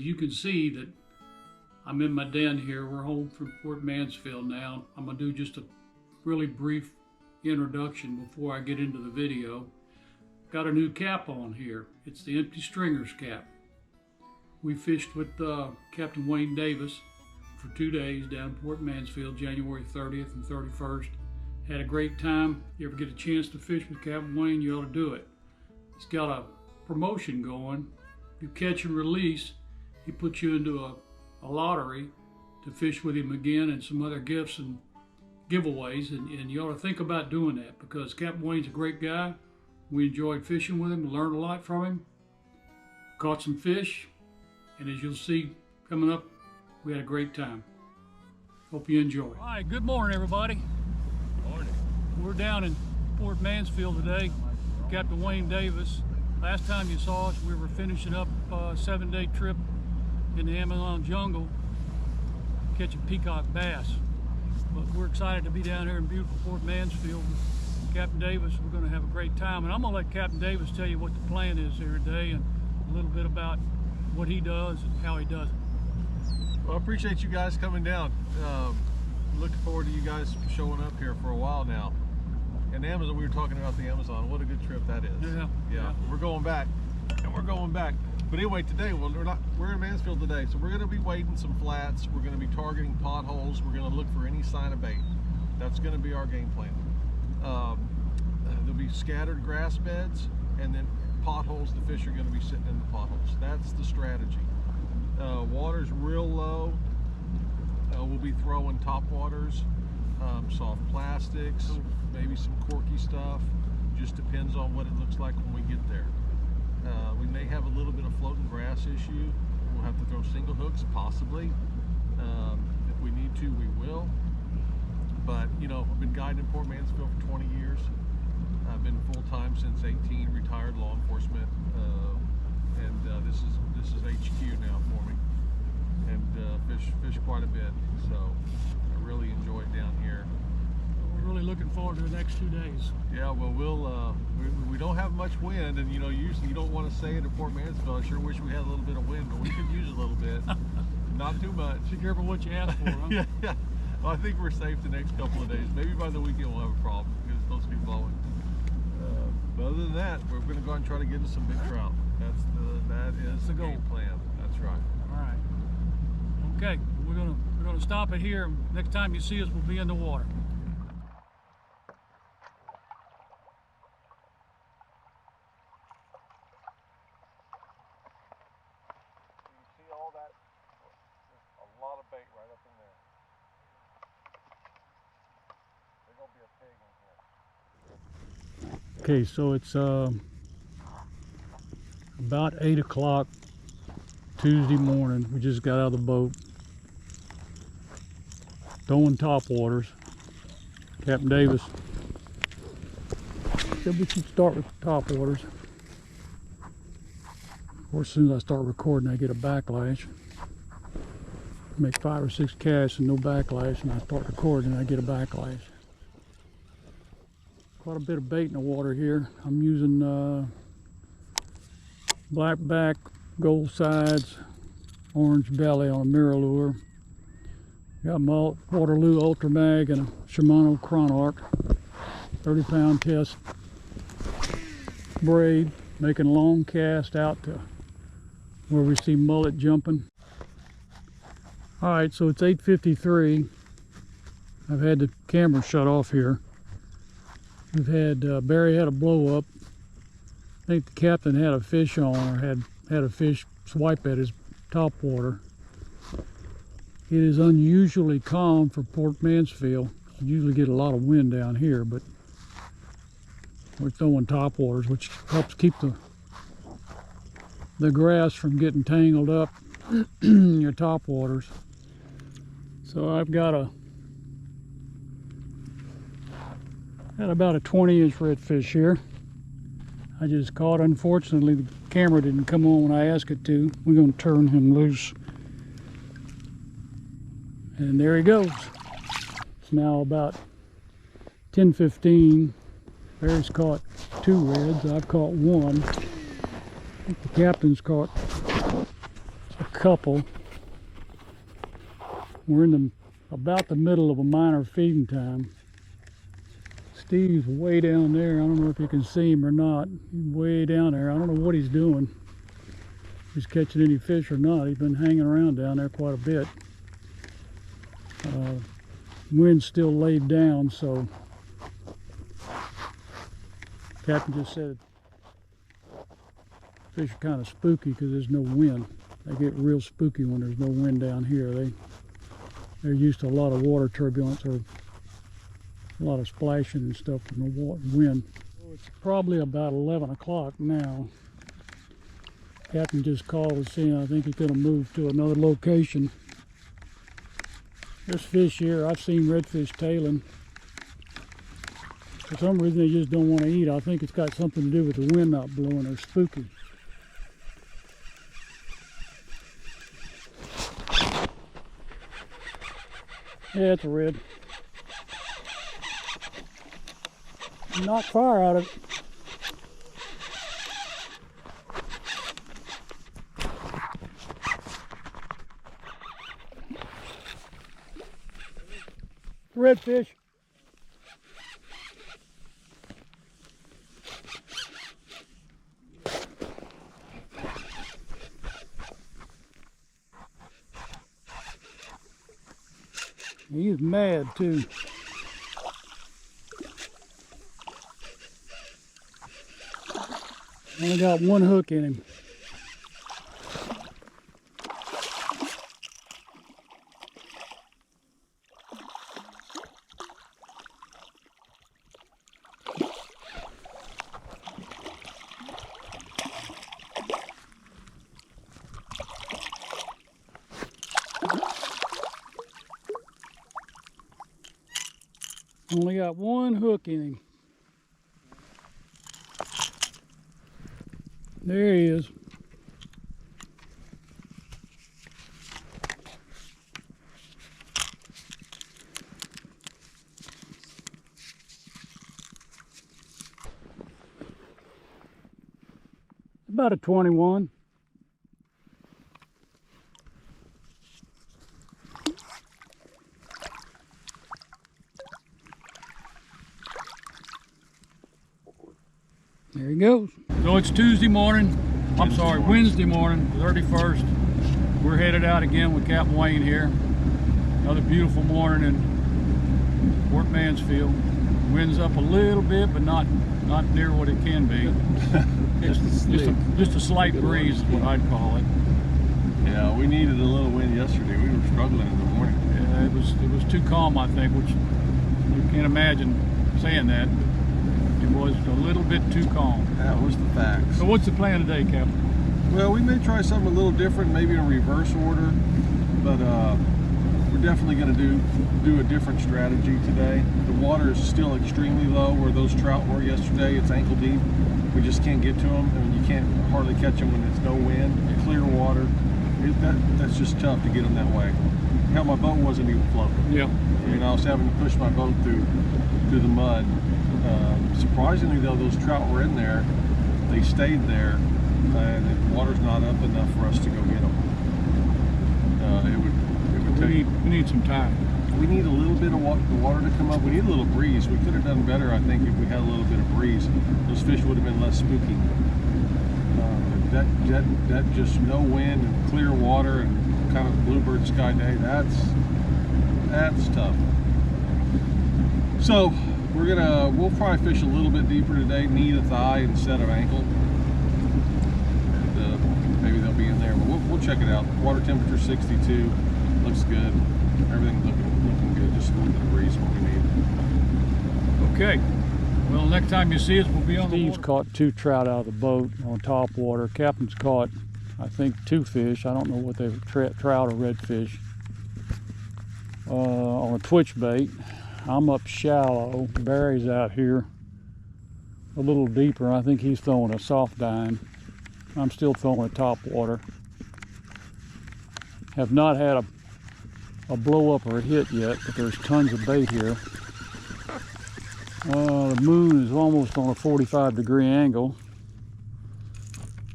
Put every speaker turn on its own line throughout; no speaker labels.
You can see that I'm in my den here. We're home from Port Mansfield now. I'm gonna do just a really brief introduction before I get into the video. Got a new cap on here. It's the empty stringers cap. We fished with Captain Wayne Davis for 2 days down in Port Mansfield, January 30th and 31st. Had a great time. You ever get a chance to fish with Captain Wayne, you ought to do it. He's got a promotion going. You catch and release, he puts you into a lottery to fish with him again, and some other gifts and giveaways, and you ought to think about doing that because Captain Wayne's a great guy. We enjoyed fishing with him, learned a lot from him, caught some fish, and as you'll see coming up, we had a great time. Hope you enjoy. All right, good morning everybody.
Morning.
We're down in Port Mansfield today. Captain Wayne Davis. Last time you saw us, we were finishing up a 7-day trip in the Amazon jungle catching peacock bass. But we're excited to be down here in beautiful Port Mansfield with Captain Davis. We're going to have a great time, and I'm going to let Captain Davis tell you what the plan is here today and a little bit about what he does and how he does it.
Well, I appreciate you guys coming down. Looking forward to you guys showing up here for a while now. And Amazon, we were talking about the Amazon. What a good trip that is. Yeah. We're going back, and we're going back. But anyway, today, well, we're in Mansfield today, so we're going to be wading some flats. We're going to be targeting potholes. We're going to look for any sign of bait. That's going to be our game plan. There'll be scattered grass beds, and then potholes. The fish are going to be sitting in the potholes. That's the strategy. Water's real low. We'll be throwing top waters, soft plastics, maybe some corky stuff. Just depends on what it looks like when we get there. We may have a little bit of floating grass issue. We'll have to throw single hooks, possibly. If we need to, we will. But, you know, I've been guiding in Port Mansfield for 20 years. I've been full-time since 18, retired law enforcement. This is HQ now for me. And fish quite a bit. So I really enjoy it down here.
We're really looking forward to the next 2 days.
Yeah, well, we don't have much wind, and you know, usually you don't want to say it at Port Mansfield. I sure wish we had a little bit of wind, but we could use a little bit. Not too much.
Be careful what you ask for, huh?
Yeah. Well, I think we're safe the next couple of days. Maybe by the weekend we'll have a problem because it's supposed to be blowing. But other than that, we're going to go and try to get us some big trout. That is the game plan. That's right.
All right. Okay, we're gonna stop it here. Next time you see us, we'll be in the water.
You see all that? There's a lot of bait right up in there. There's gonna be a pig in here.
Okay, so it's about 8 o'clock Tuesday morning. We just got out of the boat, throwing top waters. Captain Davis said we should start with the top waters. Of course, as soon as I start recording, I get a backlash. Make 5 or 6 casts and no backlash, and I start recording and I get a backlash. Quite a bit of bait in the water here. I'm using black back, gold sides, orange belly on a mirror lure. Got my Waterloo Ultra Mag and a Shimano Chronarch, 30-pound test braid, making a long cast out to where we see mullet jumping. All right, so it's 8:53. I've had the camera shut off here. We've had Barry had a blow up. I think the captain had a fish on, or had a fish swipe at his top water. It is unusually calm for Port Mansfield. You usually get a lot of wind down here, but we're throwing top waters, which helps keep the grass from getting tangled up in your top waters. So I've got about a 20-inch redfish here. I just caught. Unfortunately, the camera didn't come on when I asked it to. We're going to turn him loose. And there he goes. It's now about 10:15. Barry's caught 2 reds. I've caught 1. I think the captain's caught couple. We're in about the middle of a minor feeding time. Steve's way down there. I don't know if you can see him or not. He's way down there. I don't know what he's doing. If he's catching any fish or not. He's been hanging around down there quite a bit. Wind's still laid down, so Captain just said fish are kind of spooky because there's no wind. They get real spooky when there's no wind down here. They're used to a lot of water turbulence or a lot of splashing and stuff from the wind. It's probably about 11 o'clock now. Captain just called us in. I think he's going to move to another location. There's fish here. I've seen redfish tailing. For some reason they just don't want to eat. I think it's got something to do with the wind not blowing. They're spooky. Yeah, it's a red. Not far out of it. Redfish. He's mad too. Only got one hook in him. Only got one hook in him. There he is. About a 21. There he goes. So it's Tuesday morning. I'm sorry, Wednesday morning, 31st. We're headed out again with Captain Wayne here. Another beautiful morning in Fort Mansfield. Wind's up a little bit, but not near what it can be. just a slight breeze is what I'd call it.
Yeah, we needed a little wind yesterday. We were struggling in the morning.
Yeah, it was too calm, I think, which you can't imagine saying that. It was a little bit too calm.
That was the facts.
So what's the plan today, Captain?
Well, we may try something a little different, maybe in reverse order, but we're definitely going to do a different strategy today. The water is still extremely low where those trout were yesterday. It's ankle deep. We just can't get to them, and you can't hardly catch them when there's no wind, clear water. That's just tough to get them that way. Hell, my boat wasn't even floating.
Yeah.
I mean, I was having to push my boat through the mud. Surprisingly though, those trout were in there. They stayed there, and the water's not up enough for us to go get them.
We need some time.
We need a little bit of water to come up. We need a little breeze. We could have done better, I think, if we had a little bit of breeze. Those fish would have been less spooky. That just no wind and clear water and kind of bluebird sky day. That's tough. So we'll probably fish a little bit deeper today, knee to thigh instead of ankle. And maybe they'll be in there, but we'll check it out. Water temperature 62, looks good. Everything's looking good. Just a little bit of breeze, what we need.
Okay. Well, next time you see us, we'll be on the water. Steve's caught 2 trout out of the boat on top water. Captain's caught, I think, 2 fish. I don't know what they were, trout or redfish, on a twitch bait. I'm up shallow. Barry's out here a little deeper. I think he's throwing a soft dine. I'm still throwing a top water. Have not had a blow up or a hit yet, but there's tons of bait here. The moon is almost on a 45-degree angle,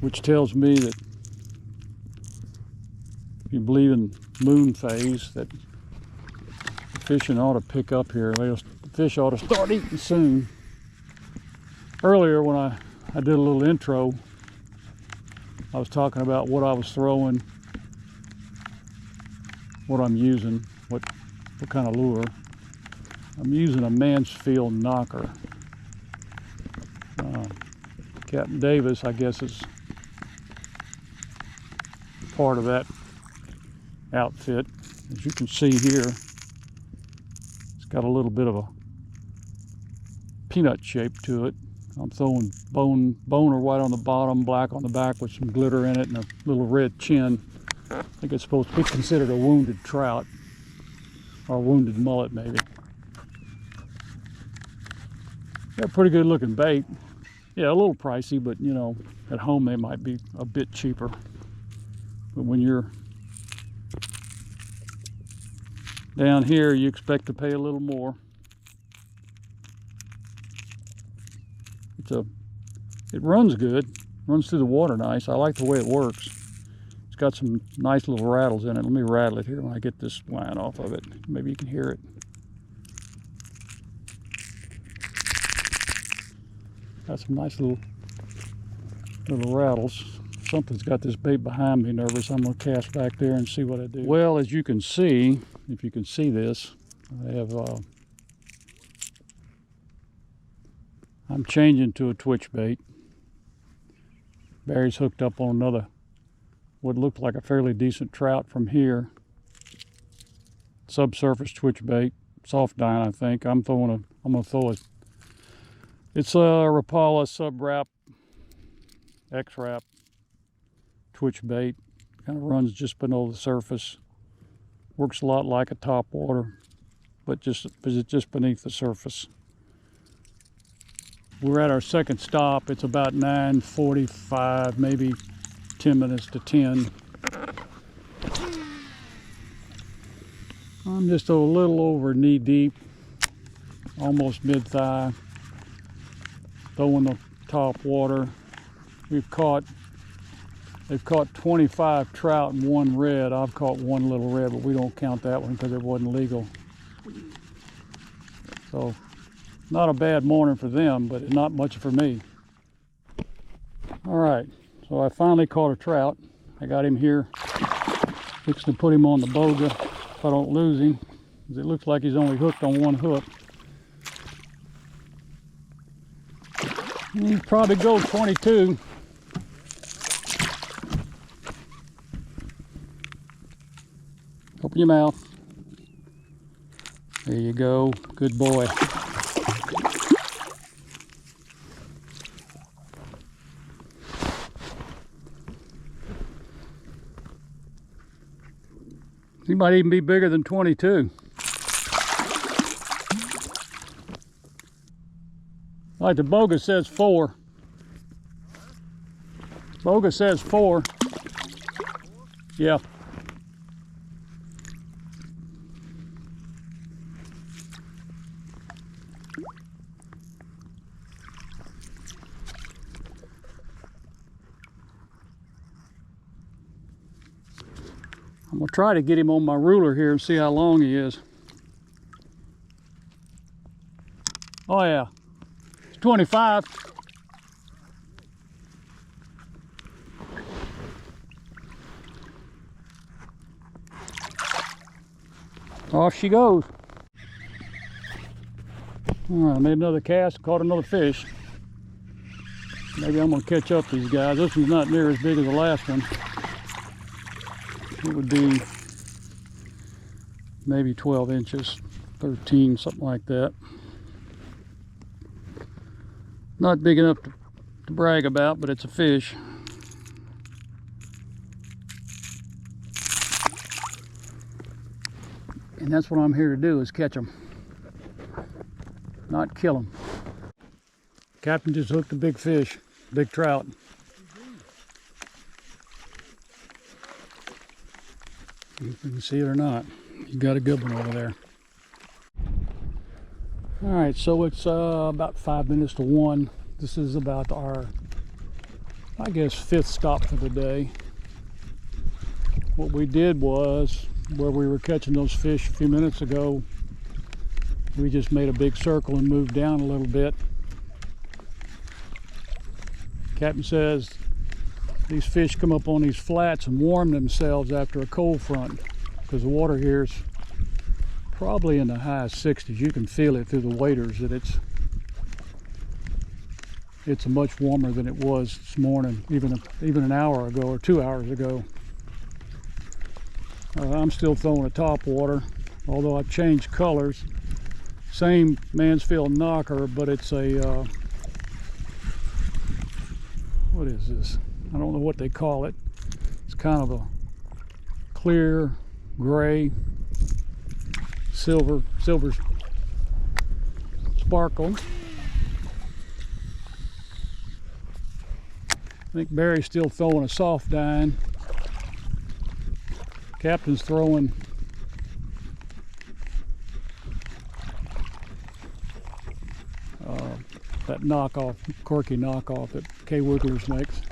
which tells me that if you believe in moon phase, that fishing ought to pick up here. The fish ought to start eating soon. Earlier when I did a little intro, I was talking about what I was throwing, what I'm using, what kind of lure. I'm using a Mansfield knocker. Captain Davis, I guess, is part of that outfit. As you can see here, it's got a little bit of a peanut shape to it. I'm throwing boner white on the bottom, black on the back with some glitter in it, and a little red chin. I think it's supposed to be considered a wounded trout, or a wounded mullet maybe. Got a pretty good looking bait. Yeah, a little pricey, but you know, at home they might be a bit cheaper. But when you're down here, you expect to pay a little more. It runs good, runs through the water nice. I like the way it works. It's got some nice little rattles in it. Let me rattle it here when I get this line off of it. Maybe you can hear it. Got some nice little rattles. Something's got this bait behind me nervous. I'm going to cast back there and see what I do. Well, as you can see, if you can see this, I have I'm changing to a twitch bait. Barry's hooked up on another, what looked like a fairly decent trout from here. Subsurface twitch bait, soft dine, I think. I'm going to throw it. It's a Rapala sub-wrap, X-wrap twitch bait. Kind of runs just below the surface. Works a lot like a top water, but it's just beneath the surface. We're at our second stop. It's about 9:45, maybe 10 minutes to 10. I'm just a little over knee deep, almost mid-thigh, throwing the top water. They've caught 25 trout and one red. I've caught one little red, but we don't count that one because it wasn't legal. So, not a bad morning for them, but not much for me. All right, so I finally caught a trout. I got him here, fixing to put him on the boga if I don't lose him, because it looks like he's only hooked on one hook. He'd probably go 22. Open your mouth. There you go, good boy. He might even be bigger than 22. Like the boga says 4. Boga says 4. Yeah. I'm going to try to get him on my ruler here and see how long he is. Oh yeah, it's 25. Off she goes. All right, I made another cast, caught another fish. Maybe I'm going to catch up these guys. This one's not near as big as the last one. It would be maybe 12 inches, 13, something like that. Not big enough to brag about, but it's a fish. And that's what I'm here to do, is catch them, not kill them. Captain just hooked a big fish, big trout. If you can see it or not, you got a good one over there. All right, so it's about 5 minutes to 1. This is about our, I guess, 5th stop for the day. what we did was, where we were catching those fish a few minutes ago, we just made a big circle and moved down a little bit. Captain says these fish come up on these flats and warm themselves after a cold front, because the water here is probably in the high 60s. You can feel it through the waders that it's much warmer than it was this morning, even an hour ago or 2 hours ago. I'm still throwing a top water, although I've changed colors. Same Mansfield knocker, but it's a what is this? I don't know what they call it. It's kind of a clear gray silver sparkle. I think Barry's still throwing a soft dine. Captain's throwing that knockoff, Corky knockoff that K. Wigglers makes.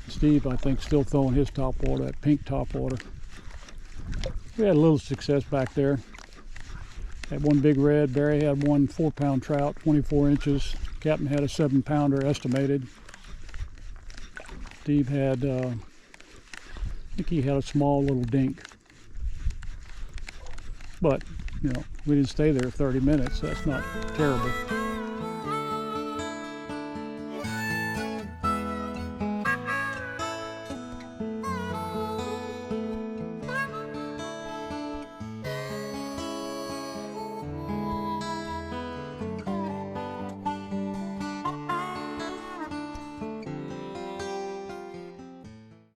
Steve, I think, still throwing his top water, that pink top water. We had a little success back there. Had one big red. Barry had one 4-pound trout, 24 inches. Captain had a 7-pounder estimated. Steve had, I think he had a small little dink. But, you know, we didn't stay there 30 minutes. So that's not terrible.